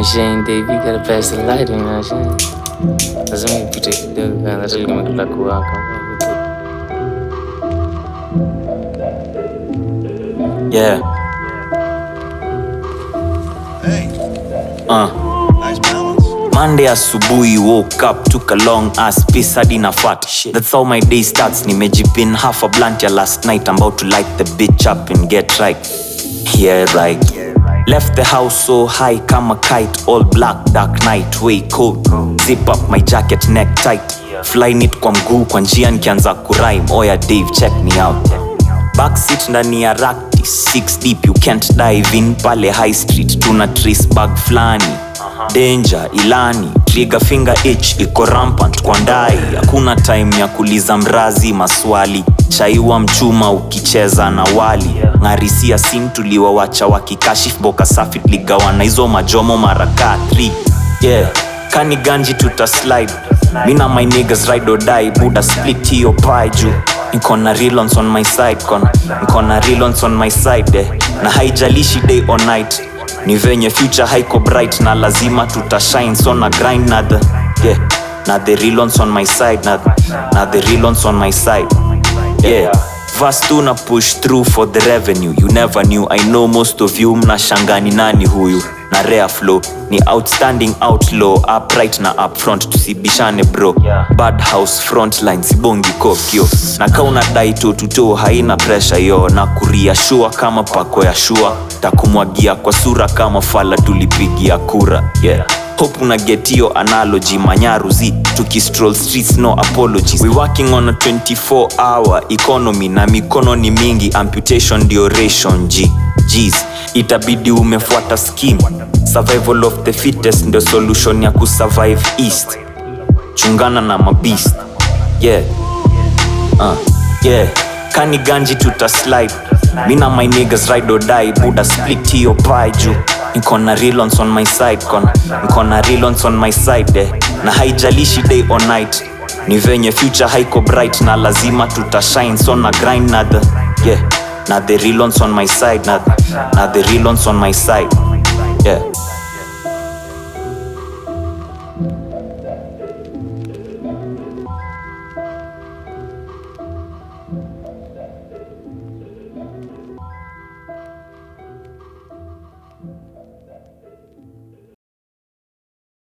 machine, Dave, you gotta pass the light in, you know what I'm saying? Lazima upite kidogo kana hata kama kila kuwaka. Yeah. Hey. Nice balance. Monday asubuhi woke up, took a long ass piss hadi na fat. That's how my day starts. Nimejipin half a blunt ya last night. I'm about to light the bitch up and get right. Yeah, right. Left the house so high kama kite. All black, dark night, way cold. Zip up my jacket, neck tight. Fly knit kwa mguu kwa njia nikianza kurime. Oya Dave, check me out. Backseat ndani ya rakti, 6 deep, you can't dive in. Pale high street, tuna trace bag flani. Danger, ilani, trigger finger itch, iko rampant kwa ndai. Hakuna time ya kuliza mrazi maswali. Chaiwa mchuma ukicheza na wali. Ngarisia sim tuliwawacha wakikashif boka safi ligawana hizo majomo maraka 3. Yeah, kani ganji tutaslide. Mina my niggas ride or die. Buddha split hiyo pie juu. Nkona real-ons on my side, nkona real-ons on my side na haijalishi day or night. Ni venye future haiko bright na lazima tutashine. So na grind na the, yeah, na the real-ons on my side, na the real-ons on my side. Yeah, verse 2 na push through for the revenue. You never knew, I know most of you mnashangani nani huyu. Na rare flow, ni outstanding outlaw. Upright na upfront, tusibishane bro. Bad house frontline, sibongi kokyo. Na kauna dai to haina pressure yo. Na kuria shua kama pako ya shua. Takumwagia kwa sura kama fala tulipigia kura. Yeah, hope una get your analogy. Manyaruzi, tukistroll streets no apologies. We working on a 24-hour economy. Na mikono ni mingi, amputation duration G's, itabidi umefuata scheme. Survival of the fittest ndio solution ya kusurvive east. Chungana na mabeast. Yeah, yeah, kani ganji tutaslide. Mina my niggas ride or die. Buddha split hiyo pie juu. Nkona real-ons on my side, nkona real-ons on my side na haijalishi day or night. Ni venye future haiko bright na lazima tutashine. So na grind na the, yeah, na the real-ons on my side, na the real-ons on my side. Yeah.